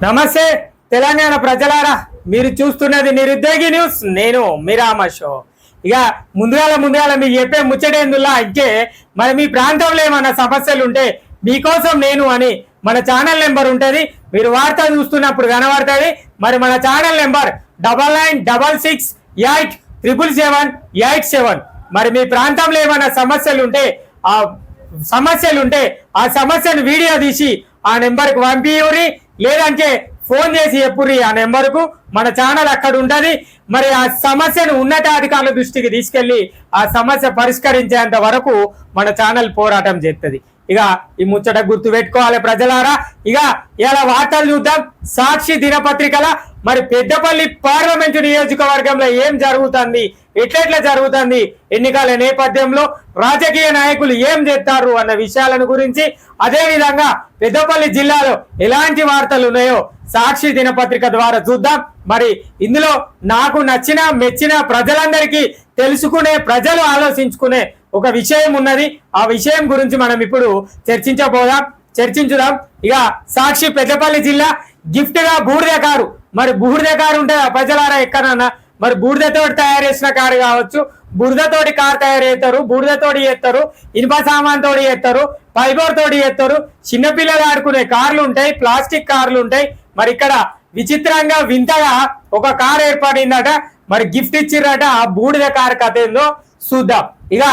నమస్తే తెలంగాణ ప్రజలారా, మీరు చూస్తున్నది నిరుద్యోగి న్యూస్. నేను మీరామ షో. ఇక ముందుగాల మీకు చెప్పే ముచ్చటేందులా ఇంకే మరి మీ ప్రాంతంలో ఏమైనా సమస్యలు ఉంటే మీకోసం నేను అని మన ఛానల్ నెంబర్ ఉంటుంది. మీరు వార్త చూస్తున్నప్పుడు కనబడుతుంది. మరి మన ఛానల్ నెంబర్ 9966877787. మరి మీ ప్రాంతంలో ఏమైనా సమస్యలు ఉంటే ఆ సమస్యను వీడియో తీసి ఆ నెంబర్కి పంపియూరి, లేదంటే ఫోన్ చేసి చెప్పుర్రి ఆ నెంబర్కు. మన ఛానల్ అక్కడ ఉంటుంది. మరి ఆ సమస్యను ఉన్నతాధికారుల దృష్టికి తీసుకెళ్లి ఆ సమస్య పరిష్కరించేంత వరకు మన ఛానల్ పోరాటం చేస్తుంది. ఇక ఈ ముచ్చట గుర్తు పెట్టుకోవాలి ప్రజలారా. ఇక ఇలా వార్తలు చూద్దాం. సాక్షి దినపత్రికల మరి పెద్దపల్లి పార్లమెంటు నియోజకవర్గంలో ఏం జరుగుతుంది, ఎట్లెట్లా జరుగుతుంది, ఎన్నికల నేపథ్యంలో రాజకీయ నాయకులు ఏం చేస్తారు అన్న విషయాలను గురించి, అదేవిధంగా పెద్దపల్లి జిల్లాలో ఎలాంటి వార్తలు ఉన్నాయో సాక్షి దినపత్రిక ద్వారా చూద్దాం. మరి ఇందులో నాకు నచ్చిన మెచ్చిన ప్రజలందరికీ తెలుసుకునే, ప్రజలు ఆలోచించుకునే ఒక విషయం ఉన్నది. ఆ విషయం గురించి మనం ఇప్పుడు చర్చించుదాం. ఇక సాక్షి పెద్దపల్లి జిల్లా గిఫ్ట్ గా బూడిద కారు. మరి బూడిద కారు ఉంటే ప్రజలారా ఎక్కడన్నా మరి బూడిదతోటి తయారు చేసిన కారు కావచ్చు, బురదతోటి కారు తయారు చేస్తారు, బూడిదతోటి చేస్తారు, ఇనుప సామాన్ తోటి చేస్తారు, ఫైబర్ తోటి చేస్తారు. చిన్నపిల్లలు ఆడుకునే కార్లు ఉంటాయి, ప్లాస్టిక్ కార్లు ఉంటాయి. మరి ఇక్కడ విచిత్రంగా వింతగా ఒక కారు ఏర్పడిందట. మరి గిఫ్ట్ ఇచ్చిర్రట. ఆ బూడిద కారు కథ ఏందో చూద్దాం. ఇక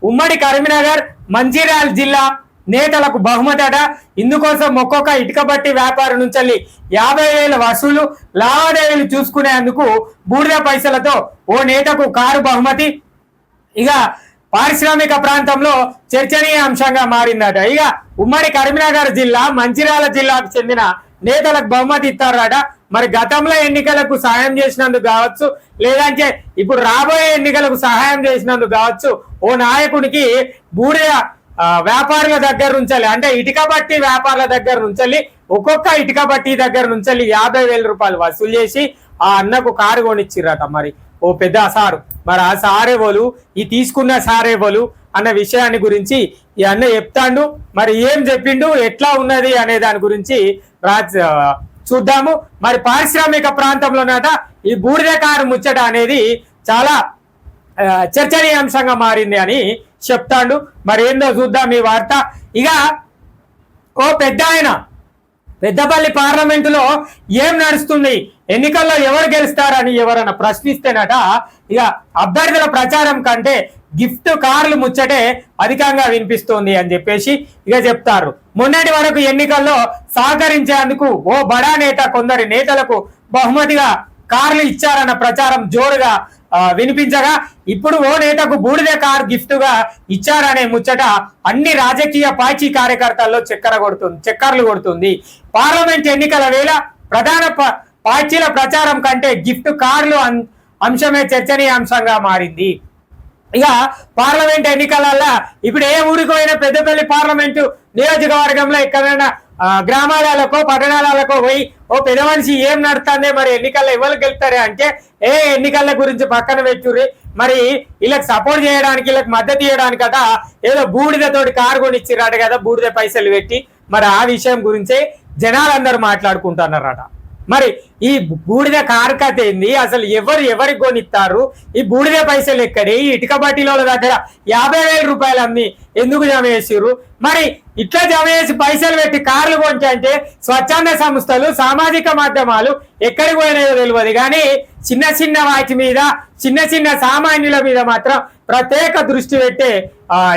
ఉమ్మడి కరీంనగర్ మంచిర్యాల జిల్లా నేతలకు బహుమతి అట. ఇందుకోసం ఒక్కొక్క ఇటుక బట్టి వ్యాపారం నుంచి 50,000 వసూలు, లావాదేవీలు చూసుకునేందుకు బూడిద పైసలతో ఓ నేతకు కారు బహుమతి. ఇక పారిశ్రామిక ప్రాంతంలో చర్చనీయాంశంగా మారిందట. ఇక ఉమ్మడి కరీంనగర్ జిల్లా మంచిర్యాల జిల్లాకు చెందిన నేతలకు బహుమతి ఇస్తారట. మరి గతంలో ఎన్నికలకు సహాయం చేసినందుకు కావచ్చు, లేదంటే ఇప్పుడు రాబోయే ఎన్నికలకు సహాయం చేసినందుకు కావచ్చు, ఓ నాయకునికి బూడిద వ్యాపారుల దగ్గర నుంచాలి, అంటే ఇటుక బట్టి వ్యాపారుల దగ్గర నుంచాలి, ఒక్కొక్క ఇటుక బట్టి దగ్గర నుంచాలి 50,000 రూపాయలు వసూలు చేసి ఆ అన్నకు కారు కొనిచ్చిర్రట. మరి ఓ పెద్ద సారు, మరి ఆ సారేవోలు, ఈ తీసుకున్న సారేవోలు అన్న విషయాన్ని గురించి ఈ అన్న చెప్తాడు. మరి ఏం చెప్పిండు, ఎట్లా ఉన్నది అనే దాని గురించి చూద్దాము. మరి పారిశ్రామిక ప్రాంతంలోనట ఈ బూడిద కారు ముచ్చట అనేది చాలా చర్చనీయాంశంగా మారింది అని చెప్తాడు. మరి ఏందో చూద్దాం ఈ వార్త. ఇక ఓ పెద్ద ఆయన పెద్దపల్లి పార్లమెంటులో ఏం నడుస్తుంది, ఎన్నికల్లో ఎవరు గెలుస్తారని ఎవరైనా ప్రశ్నిస్తేనట ఇక అభ్యర్థుల ప్రచారం కంటే గిఫ్ట్ కార్లు ముచ్చటే అధికంగా వినిపిస్తుంది అని చెప్పేసి ఇక చెప్తారు. మొన్నటి వరకు ఎన్నికల్లో సహకరించేందుకు ఓ బడా నేత కొందరి నేతలకు బహుమతిగా కార్లు ఇచ్చారన్న ప్రచారం జోరుగా వినిపించగా, ఇప్పుడు ఓ నేతకు బూడిద కార్ గిఫ్ట్ గా ఇచ్చారనే ముచ్చట అన్ని రాజకీయ పార్టీ కార్యకర్తల్లో చక్కర్లు కొడుతుంది. పార్లమెంట్ ఎన్నికల వేళ ప్రధాన పార్టీల ప్రచారం కంటే గిఫ్ట్ కార్లు అంశమే చర్చనీయాంశంగా మారింది. ఇక పార్లమెంట్ ఎన్నికలలో ఇప్పుడు ఏ ఊరికి పోయినా పెద్దపల్లి పార్లమెంటు నియోజకవర్గంలో ఎక్కడైనా గ్రామాలకు పట్టణాలకు పోయి ఓ పెద్ద మనిషి ఏం నడుస్తుంది, మరి ఎన్నికల్లో ఎవరు గెలుస్తారే అంటే ఎన్నికల గురించి పక్కన పెట్టుర్రి, మరి వీళ్ళకి సపోర్ట్ చేయడానికి, వీళ్ళకి మద్దతు ఇవ్వడానికట ఏదో బూడిదతోటి కారు కొనిచ్చిరాట కదా, బూడిద పైసలు పెట్టి. మరి ఆ విషయం గురించే జనాలందరూ మాట్లాడుకుంటున్నారట. మరి ఈ బూడిద కారు కథ ఏంది, అసలు ఎవరికి కొనిస్తారు, ఈ బూడిద పైసలు ఎక్కడి, ఈ ఇటుక బట్టీల దగ్గర 50,000 రూపాయలు అమ్మి ఎందుకు జమ చేసిర్రు? మరి ఇట్లా జమ చేసి పైసలు పెట్టి కార్లు కొంటే స్వచ్ఛంద సంస్థలు, సామాజిక మాధ్యమాలు ఎక్కడికి పోయినాయో తెలియదు. కానీ చిన్న వాటి మీద, చిన్న సామాన్యుల మీద మాత్రం ప్రత్యేక దృష్టి పెట్టే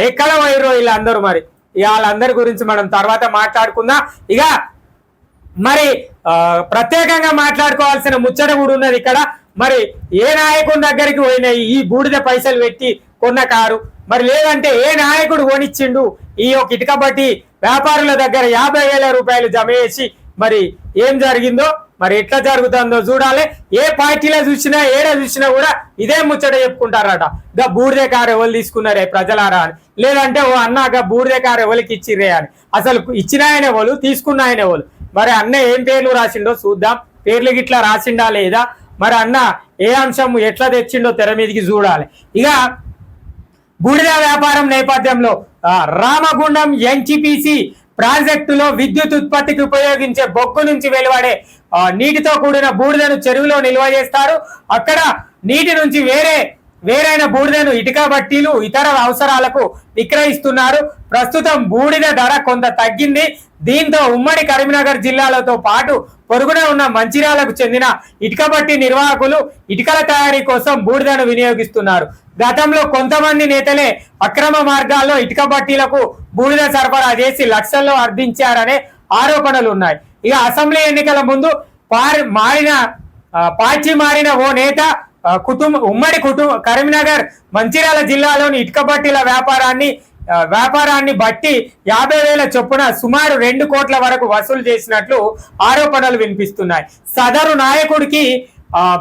ఎక్కడ పోయిర్రో వీళ్ళందరూ. మరి వాళ్ళందరి గురించి మనం తర్వాత మాట్లాడుకుందాం. ఇక మరి ప్రత్యేకంగా మాట్లాడుకోవాల్సిన ముచ్చట కూడా ఉన్నది ఇక్కడ. మరి ఏ నాయకుడి దగ్గరికి పోయినాయి ఈ బూడిద పైసలు పెట్టి కొన్న కారు, మరి లేదంటే ఏ నాయకుడు కొనిచ్చిండు ఈ ఒక ఇటుక బట్టి వ్యాపారుల దగ్గర 50,000 రూపాయలు జమ చేసి, మరి ఏం జరిగిందో, మరి ఎట్లా జరుగుతుందో చూడాలి. ఏ పార్టీలో చూసినా ఏడ చూసినా కూడా ఇదే ముచ్చట చెప్పుకుంటారట. గా బూడిద కారు ఎవరు తీసుకున్నారే ప్రజలారా అని, లేదంటే ఓ అన్న గా బూడిద కారు ఎవరికి ఇచ్చిర్రే అని. అసలు ఇచ్చిన ఆయన ఎవరు, తీసుకున్న ఆయన ఎవరు? మరి అన్న ఏం పేర్లు రాసిండో చూద్దాం. పేర్లు గిట్లా రాసిండా లేదా, మరి అన్న ఏ అంశం ఎట్లా తెచ్చిండో తెర మీదకి చూడాలి. ఇక బూడిద వ్యాపారం నేపథ్యంలో రామగుండం ఎన్టీపీసీ ప్రాజెక్టులో విద్యుత్ ఉత్పత్తికి ఉపయోగించే బొగ్గు నుంచి వెలువడే నీటితో కూడిన బూడిదను చెరువులో నిల్వ చేస్తారు. అక్కడ నీటి నుంచి వేరైన బూడిదను ఇటుక బట్టీలు ఇతర అవసరాలకు విక్రయిస్తున్నారు. ప్రస్తుతం బూడిద ధర కొంత తగ్గింది. దీంతో ఉమ్మడి కరీంనగర్ జిల్లాలతో పాటు పొరుగున ఉన్న మంచిర్యాలకు చెందిన ఇటుక బట్టి నిర్వాహకులు ఇటుకల తయారీ కోసం బూడిదను వినియోగిస్తున్నారు. గతంలో కొంతమంది నేతలే అక్రమ మార్గాల్లో ఇటుక బట్టీలకు బూడిద సరఫరా చేసి లక్షల్లో అర్థించారనే ఆరోపణలు ఉన్నాయి. ఇక అసెంబ్లీ ఎన్నికల ముందు పార్టీ మారిన ఓ నేత ఉమ్మడి కరీంనగర్ మంచిర్యాల జిల్లాలోని ఇటుక బట్టీల వ్యాపారాన్ని బట్టి 50,000 చొప్పున సుమారు 2 కోట్ల వరకు వసూలు చేసినట్లు ఆరోపణలు వినిపిస్తున్నాయి. సదరు నాయకుడికి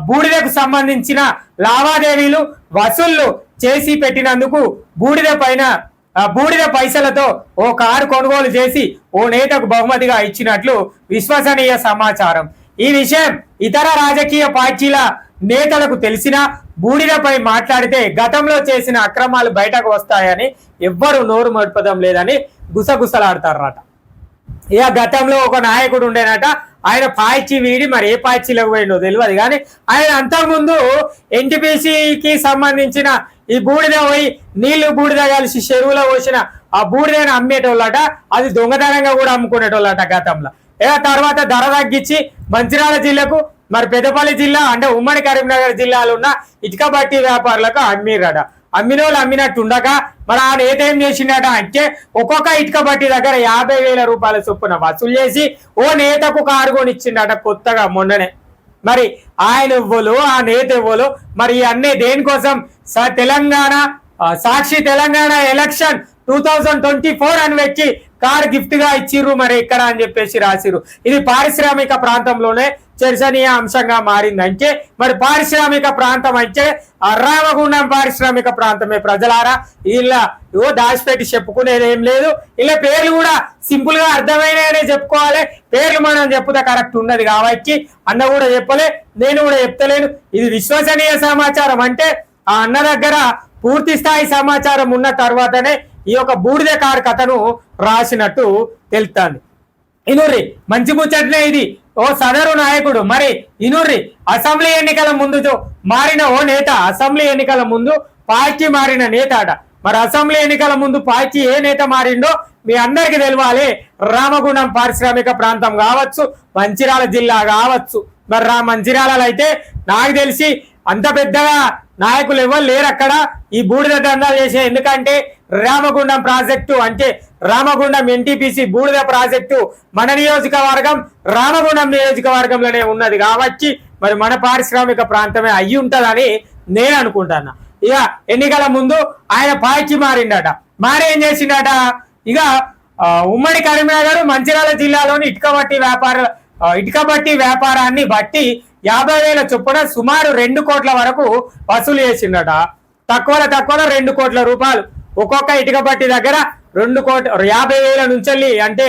బూడిదకు సంబంధించిన లావాదేవీలు వసూళ్లు చేసి పెట్టినందుకు బూడిద పైసలతో ఓ కారు కొనుగోలు చేసి ఓ నేతకు బహుమతిగా ఇచ్చినట్లు విశ్వసనీయ సమాచారం. ఈ విషయం ఇతర రాజకీయ పార్టీల నేతలకు తెలిసినా బూడిదపై మాట్లాడితే గతంలో చేసిన అక్రమాలు బయటకు వస్తాయని ఎవ్వరు నోరు మడపడం లేదని గుసగుసలాడతారట. ఇక గతంలో ఒక నాయకుడు ఉండేనట, ఆయన పార్టీ వీడి మరి ఏ పార్టీలకు పోయిండో తెలియదు కానీ ఆయన అంతకుముందు ఎన్టీపీసీకి సంబంధించిన ఈ బూడిద పోయి నీళ్లు బూడిద కలిసి చెరువులో పోసిన ఆ బూడిదను అమ్మేటోళ్ళట, అది దొంగతనంగా కూడా అమ్ముకునేటోళ్ళట గతంలో. తర్వాత ధర తగ్గించి మంచిర్యాల జిల్లాకు మరి పెద్దపల్లి జిల్లా అంటే ఉమ్మడి కరీంనగర్ జిల్లాలో ఉన్న ఇటుక బట్టి వ్యాపారులకు అమ్మిరట. అమ్మినోళ్ళు అమ్మినట్టు ఉండగా మరి ఆ నేత ఏం చేసిండట అంటే ఒక్కొక్క ఇటుక బట్టి దగ్గర 50,000 రూపాయల చొప్పున వసూలు చేసి ఓ నేతకు కారు కొనిచ్చిండట కొత్తగా మొన్ననే. మరి ఆయన ఇవ్వలు ఆ నేత ఇవ్వలు మరి అన్నీ దేనికోసం సాక్షి తెలంగాణ ఎలక్షన్ 2024 అని పెట్టి కార్ గిఫ్ట్ గా ఇచ్చిర్రు మరి ఎక్కడ అని చెప్పేసి రాసిరు. ఇది పారిశ్రామిక ప్రాంతంలోనే చర్చనీయ అంశంగా మారింది. అంటే మరి పారిశ్రామిక ప్రాంతం అంటే రామగుండం పారిశ్రామిక ప్రాంతమే. ప్రజలారా ఇలా దాచిపెట్టి చెప్పుకునేది ఏం లేదు. ఇలా పేర్లు కూడా సింపుల్ గా అర్థమైననే చెప్పుకోవాలి. పేర్లు మనం చెప్పుతే కరెక్ట్ ఉన్నది కాబట్టి అన్న కూడా చెప్పలే, నేను కూడా చెప్తలేను. ఇది విశ్వసనీయ సమాచారం. అంటే ఆ అన్న దగ్గర పూర్తి స్థాయి సమాచారం ఉన్న తర్వాతనే ఈ యొక్క బూడిద కారు కథను రాసినట్టు తెలుస్తుంది. ఇనుర్రి మంచి ముచ్చట్లే ఇది. ఓ సదరు నాయకుడు మరి ఇనుర్రి అసెంబ్లీ ఎన్నికల ముందు మారిన ఓ నేత, అసెంబ్లీ ఎన్నికల ముందు పార్టీ మారిన నేత అట. మరి అసెంబ్లీ ఎన్నికల ముందు పార్టీ ఏ నేత మారిండో మీ అందరికి తెలియాలి. రామగుండం పారిశ్రామిక ప్రాంతం కావచ్చు, మంచిర్యాల జిల్లా కావచ్చు. మరి మంచిర్యాలలో అయితే నాకు తెలిసి అంత పెద్దగా నాయకులు ఎవరు లేరు అక్కడ ఈ బూడిద దందాలు చేసే. ఎందుకంటే రామగుండం ప్రాజెక్టు అంటే రామగుండం ఎన్టీపీసీ బూడిద ప్రాజెక్టు మన నియోజకవర్గం రామగుండం నియోజకవర్గంలోనే ఉన్నది కాబట్టి మరి మన పారిశ్రామిక ప్రాంతమే అయ్యి ఉంటుందని నేను అనుకుంటున్నా. ఇక ఎన్నికల ముందు ఆయన పార్టీ మారిండట. మారి ఏం చేసిండట, ఇక ఉమ్మడి కరీంనగర్ మంచిర్యాల జిల్లాలోని ఇటుక బట్టి వ్యాపారాన్ని బట్టి 50,000 చొప్పున సుమారు 2 కోట్ల వరకు వసూలు చేసిండట. తక్కువ 2 కోట్ల రూపాయలు ఒక్కొక్క ఇటుక బట్టి దగ్గర 50,000 నుంచి అంటే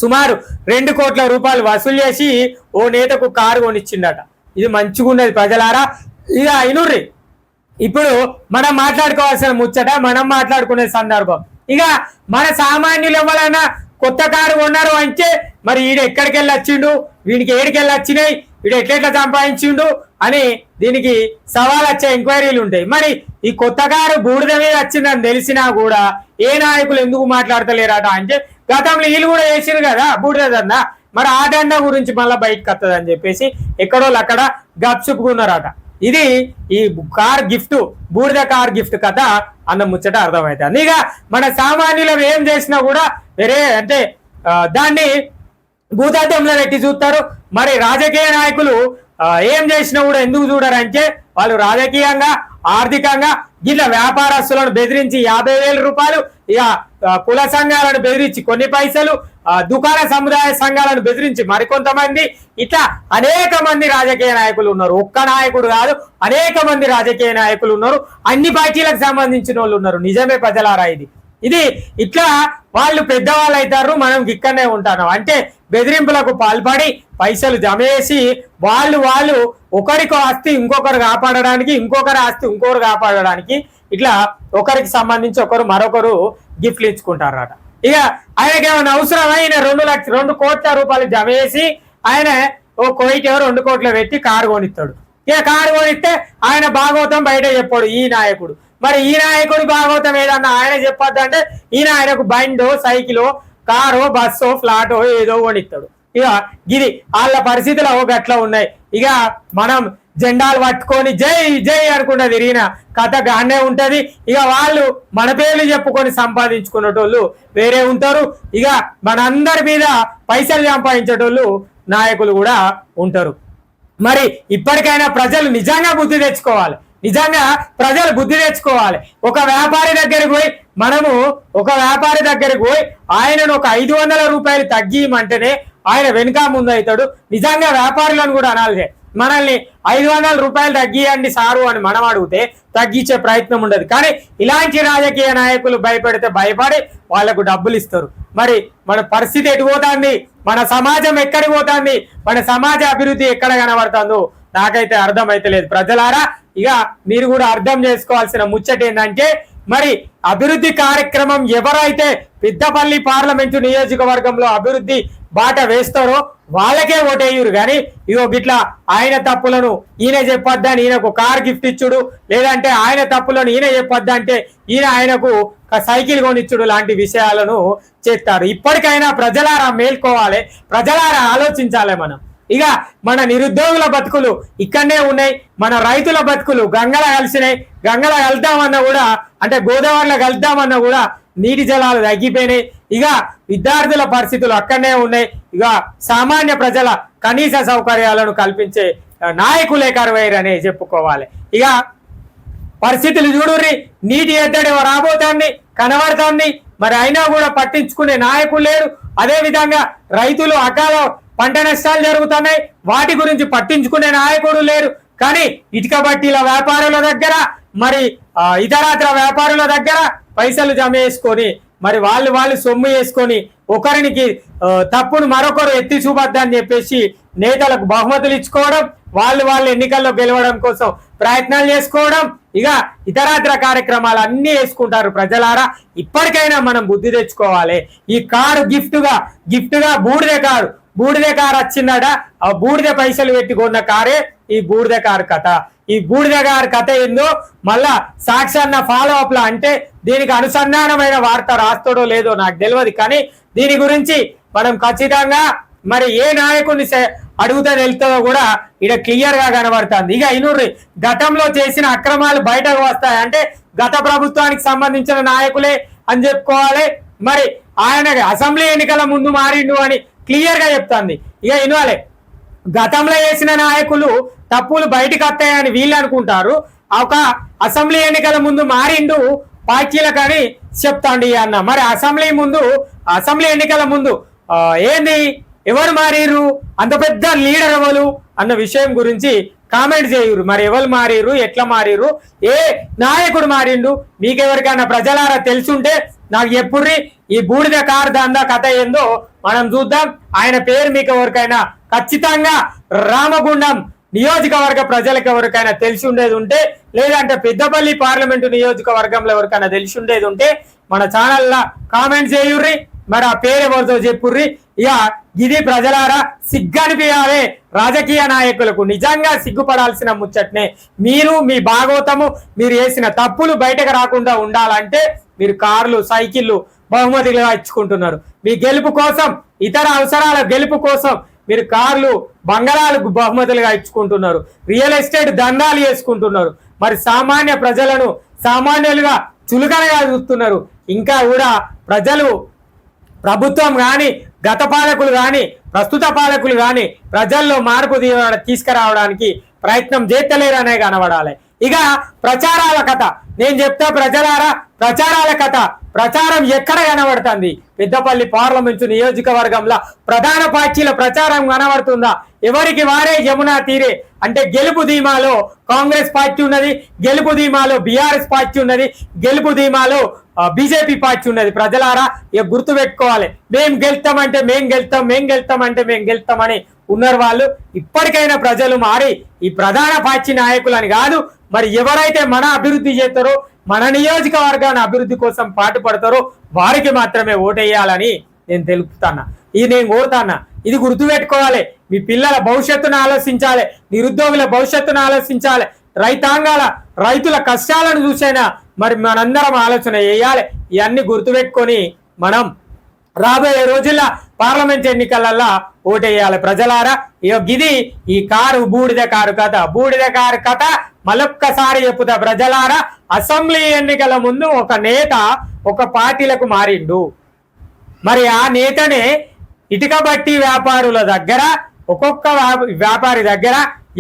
సుమారు 2 కోట్ల రూపాయలు వసూలు చేసి ఓ నేతకు కారు కొనిచ్చిండట. ఇది మంచిగా ఉన్నది ప్రజలారా. ఇక ఇనుర్రి ఇప్పుడు మనం మాట్లాడుకోవాల్సిన ముచ్చట, మనం మాట్లాడుకునే సందర్భం. ఇక మన సామాన్యులు ఎవరైనా కొత్త కారు కొన్నారు అంటే మరి వీడు ఎక్కడికి వెళ్ళి వచ్చిండు, వీడికి ఏడికెళ్ళి వచ్చినాయి, వీడు ఎట్లెట్లా సంపాదించిండు అని దీనికి సవాల్ వచ్చే ఎంక్వైరీలు ఉంటాయి. మరి ఈ కొత్త కారు బూడిద మీద వచ్చిందని తెలిసినా కూడా ఏ నాయకులు ఎందుకు మాట్లాడతలేరట అంటే గతంలో వీళ్ళు కూడా వేసిరు కదా బూడిద దందా, మరి ఆ దందా గురించి మళ్ళీ బయటకు వస్తుందని చెప్పేసి ఎక్కడోళ్ళు అక్కడ గప్చుకున్నారట. ఇది ఈ కార్ గిఫ్ట్ బూడిద కార్ గిఫ్ట్ కథ అన్న ముచ్చట అర్థమవుతుంది. ఇక మన సామాన్యులు ఏం చేసినా కూడా వేరే అంటే దాన్ని భూతార్థంలో పెట్టి చూస్తారు. మరి రాజకీయ నాయకులు ఏం చేసినా కూడా ఎందుకు చూడరంటే వాళ్ళు రాజకీయంగా ఆర్థికంగా గిట్ల వ్యాపారస్తులను బెదిరించి 50,000 రూపాయలు, ఇక కుల సంఘాలను బెదిరించి కొన్ని పైసలు, దుకాణ సముదాయ సంఘాలను బెదిరించి మరికొంతమంది, ఇట్లా అనేక మంది రాజకీయ నాయకులు ఉన్నారు. ఒక్క నాయకుడు కాదు, అనేక మంది రాజకీయ నాయకులు ఉన్నారు. అన్ని పార్టీలకు సంబంధించిన వాళ్ళు ఉన్నారు. నిజమే ప్రజలారా, ఇది ఇట్లా వాళ్ళు పెద్దవాళ్ళు అవుతారు, మనం ఇక్కడనే ఉంటాను అంటే బెదిరింపులకు పాల్పడి పైసలు జమ చేసి వాళ్ళు ఒకరికి ఆస్తి ఇంకొకరు కాపాడడానికి, ఇంకొకరి ఆస్తి ఇంకొకరు కాపాడడానికి ఇట్లా ఒకరికి సంబంధించి ఒకరు మరొకరు గిఫ్ట్లు ఇచ్చుకుంటారట. ఇక ఆయనకి ఏమైనా అవసరమై 2 కోట్ల రూపాయలు జమ చేసి ఆయన ఓ కోయిటో 2 కోట్లు పెట్టి కారు కొనిస్తాడు. ఇక కారు కొనిస్తే ఆయన భాగవతం బయట చెప్పాడు ఈ నాయకుడు. మరి ఈ నాయకుడు భాగవతం ఏదన్నా ఆయన చెప్పొద్దు అంటే ఈయన ఆయనకు బండో సైకిలో కారో బస్సో ఫ్లాటో ఏదో కొనిస్తాడు. ఇక గిది వాళ్ళ పరిస్థితులు గట్లా ఉన్నాయి. ఇక మనం జెండాలు పట్టుకొని జై జై అనుకుంటా తిరిగిన కథ గానే ఉంటది. ఇక వాళ్ళు మన పేర్లు చెప్పుకొని సంపాదించుకునేటోళ్ళు వేరే ఉంటారు. ఇక మనందరి మీద పైసలు సంపాదించేటోళ్ళు నాయకులు కూడా ఉంటారు. మరి ఇప్పటికైనా ప్రజలు నిజంగా బుద్ధి తెచ్చుకోవాలి. నిజంగా ప్రజలు బుద్ధి తెచ్చుకోవాలి. ఒక వ్యాపారి దగ్గరికి పోయి ఆయనను ఒక 500 రూపాయలు తగ్గియమంటేనే ఆయన వెనుక ముందు అవుతాడు. నిజంగా వ్యాపారులను కూడా అనాలి, మనల్ని 500 రూపాయలు తగ్గియండి సారు అని మనం అడిగితే తగ్గించే ప్రయత్నం ఉండదు. కానీ ఇలాంటి రాజకీయ నాయకులు భయపడితే భయపడి వాళ్లకు డబ్బులు ఇస్తారు. మరి మన పరిస్థితి ఎటు పోతుంది, మన సమాజం ఎక్కడికి పోతుంది, మన సమాజ అభివృద్ధి ఎక్కడ కనబడుతుందో నాకైతే అర్థమైతే లేదు. ప్రజలారా ఇక మీరు కూడా అర్థం చేసుకోవాల్సిన ముచ్చట ఏంటంటే మరి అభివృద్ధి కార్యక్రమం ఎవరైతే పెద్దపల్లి పార్లమెంటు నియోజకవర్గంలో అభివృద్ధి బాట వేస్తారో వాళ్ళకే ఓటేయురు. కానీ ఇగో గిట్లా ఆయన తప్పులను ఈయన చెప్పొద్దని ఈయనకు కార్ గిఫ్ట్ ఇచ్చుడు, లేదంటే ఆయన తప్పులను ఈయన చెప్పొద్దంటే ఈయన ఆయనకు సైకిల్ కొనిచ్చుడు లాంటి విషయాలను చేస్తారు. ఇప్పటికైనా ప్రజలారా మేల్కోవాలి, ప్రజలారా ఆలోచించాలి. మనం ఇక మన నిరుద్యోగుల బతుకులు ఇక్కడనే ఉన్నాయి, మన రైతుల బతుకులు గంగల కలిసినాయి. గంగల కలుద్దామన్నా కూడా అంటే గోదావరిలో కలుద్దామన్నా కూడా నీటి జలాలు తగ్గిపోయినాయి. ఇక విద్యార్థుల పరిస్థితులు అక్కడనే ఉన్నాయి. ఇక సామాన్య ప్రజల కనీస సౌకర్యాలను కల్పించే నాయకులే కరువైరనే చెప్పుకోవాలి. ఇక పరిస్థితులు చూడుర్రి, నీటి ఎద్దడి రాబోతాన్ని కనబడుతుంది. మరి అయినా కూడా పట్టించుకునే నాయకులు లేరు. అదే విధంగా రైతులు అకాల పంట నష్టాలు జరుగుతున్నాయి, వాటి గురించి పట్టించుకునే నాయకుడు లేరు. కానీ ఇటుక బట్టీల వ్యాపారుల దగ్గర మరి ఇతరత్ర వ్యాపారుల దగ్గర పైసలు జమ చేసుకొని మరి వాళ్ళు సొమ్ము చేసుకొని ఒకరికి తప్పును మరొకరు ఎత్తి చూపొద్దని చెప్పేసి నేతలకు బహుమతులు ఇచ్చుకోవడం, వాళ్ళు ఎన్నికల్లో గెలవడం కోసం ప్రయత్నాలు చేసుకోవడం, ఇక ఇతరత్ర కార్యక్రమాలు అన్ని వేసుకుంటారు. ప్రజలారా ఇప్పటికైనా మనం బుద్ధి తెచ్చుకోవాలి. ఈ కారు గిఫ్ట్గా బూడిదే కారు వచ్చిందట. ఆ బూడిద పైసలు పెట్టి కొన్న కారే ఈ బూడిద కారు కథ. ఈ బూడిద కారు కథ ఏందో మళ్ళా సాక్షాన్న ఫాలో అప్ లా అంటే దీనికి అనుసంధానమైన వార్త రాస్తాడో లేదో నాకు తెలియదు. కానీ దీని గురించి మనం ఖచ్చితంగా మరి ఏ నాయకుడిని అడుగుతా వెళ్తుందో కూడా ఇక్కడ క్లియర్ గా కనబడుతుంది. ఇక ఇనుర్రి గతంలో చేసిన అక్రమాలు బయటకు వస్తాయి అంటే గత ప్రభుత్వానికి సంబంధించిన నాయకులే అని చెప్పుకోవాలి. మరి ఆయన అసెంబ్లీ ఎన్నికల ముందు మారిండు అని క్లియర్ గా చెప్తుంది. ఇక ఇన్వాలే గతంలో చేసిన నాయకులు తప్పులు బయటకు వస్తాయని వీళ్ళు అనుకుంటారు. ఒక అసెంబ్లీ ఎన్నికల ముందు మారిండు పార్టీలకని చెప్తాండి అన్న. మరి అసెంబ్లీ ఎన్నికల ముందు ఏంది, ఎవరు మారిరు, అంత పెద్ద లీడర్ ఎవరు అన్న విషయం గురించి కామెంట్ చేయురు. మరి ఎవరు మారిరు, ఎట్లా మారిరు, ఏ నాయకుడు మారిండు, మీకెవరికైనా ప్రజలారా తెలుసుంటే నాకు ఎప్పుడ్రి ఈ బూడిద కారు దందా కథ ఏందో మనం చూద్దాం. ఆయన పేరు మీకు ఎవరికైనా ఖచ్చితంగా రామగుండం నియోజకవర్గ ప్రజలకు ఎవరికైనా తెలిసి ఉండేది ఉంటే, లేదంటే పెద్దపల్లి పార్లమెంటు నియోజకవర్గంలో ఎవరికైనా తెలిసి ఉండేది ఉంటే మన ఛానల్లో కామెంట్ చేయుర్రి. మరి ఆ పేరు ఎవరితో చెప్పుర్రి. ఇక ఇది ప్రజలారా సిగ్గనిపించాలి రాజకీయ నాయకులకు, నిజంగా సిగ్గుపడాల్సిన ముచ్చట్నే. మీరు మీ భాగవతము మీరు చేసిన తప్పులు బయటకు రాకుండా ఉండాలంటే మీరు కార్లు సైకిళ్ళు బహుమతిగా ఇచ్చుకుంటున్నారు. మీ గెలుపు కోసం, ఇతర అవసరాల గెలుపు కోసం మీరు కార్లు బంగళాలకు బహుమతులుగా ఇచ్చుకుంటున్నారు, రియల్ ఎస్టేట్ దందాలు చేసుకుంటున్నారు. మరి సామాన్య ప్రజలను సామాన్యులుగా చులకనగా చూస్తున్నారు. ఇంకా కూడా ప్రజలు, ప్రభుత్వం కానీ, గత పాలకులు కానీ, ప్రస్తుత పాలకులు కానీ ప్రజల్లో మార్పు తీసుకురావడానికి ప్రయత్నం చేస్తలేరనే కనబడాలి. ఇక ప్రచారాల కథ నేను చెప్తా ప్రజలారా, ప్రచారాల కథ. ప్రచారం ఎక్కడ కనబడుతుంది? పెద్దపల్లి పార్లమెంటు నియోజకవర్గంలో ప్రధాన పార్టీల ప్రచారం కనబడుతుందా? ఎవరికి వారే యమునా తీరే అంటే గెలుపు ధీమాలో కాంగ్రెస్ పార్టీ ఉన్నది, గెలుపు ధీమాలో బీఆర్ఎస్ పార్టీ ఉన్నది, గెలుపు ధీమాలో బీజేపీ పార్టీ ఉన్నది. ప్రజలారా ఇక గుర్తు పెట్టుకోవాలి. మేం గెలుస్తామంటే మేం గెలుస్తామని ఉన్నారు వాళ్ళు. ఇప్పటికైనా ప్రజలు మారి ఈ ప్రధాన పార్టీ నాయకులని కాదు, మరి ఎవరైతే మన అభివృద్ధి చేస్తారో మన నియోజకవర్గాన్ని అభివృద్ధి కోసం పాటుపడతారో వారికి మాత్రమే ఓటేయాలని నేను తెలుపుతాను. ఇది నేను కోరుతాను. ఇది గుర్తుపెట్టుకోవాలి. మీ పిల్లల భవిష్యత్తును ఆలోచించాలి, నిరుద్యోగుల భవిష్యత్తును ఆలోచించాలి, రైతుల కష్టాలను చూసైనా మరి మనందరం ఆలోచన చేయాలి. ఇవన్నీ గుర్తుపెట్టుకొని మనం రాబోయే రోజుల్లో పార్లమెంట్ ఎన్నికలల్లో ఓటేయాలి ప్రజలారా. ఇది ఈ బూడిద కారు కథ మళ్ళొక్కసారి చెప్పుతా ప్రజలారా. అసెంబ్లీ ఎన్నికల ముందు ఒక నేత ఒక పార్టీలకు మారిండు. మరి ఆ నేతనే ఇటుక బట్టి వ్యాపారుల దగ్గర ఒక్కొక్క వ్యాపారి దగ్గర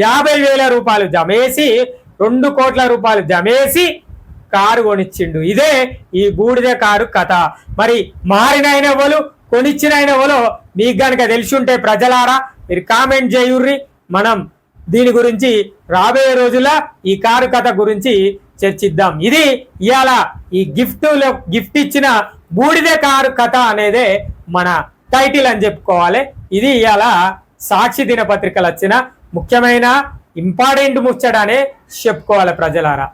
50,000 రూపాయలు జమేసి 2 కోట్ల రూపాయలు జమేసి కారు కొనిచ్చిండు. ఇదే ఈ బూడిద కారు కథ. మరి మారినైన వాళ్ళు కొనిచ్చినైన వాళ్ళు మీకు గనక తెలిసి ఉంటే ప్రజలారా మీరు కామెంట్ చేయుర్రి. మనం దీని గురించి రాబోయే రోజుల్లో ఈ కారు కథ గురించి చర్చిద్దాం. ఇది ఇవాళ ఈ గిఫ్ట్ ఇచ్చిన బూడిద కారు కథ అనేదే మన టైటిల్ అని చెప్పుకోవాలి. ఇది ఇవాళ సాక్షి దినపత్రికలు వచ్చిన ముఖ్యమైన ఇంపార్టెంట్ ముచ్చట అనే చెప్పుకోవాలి ప్రజలారా.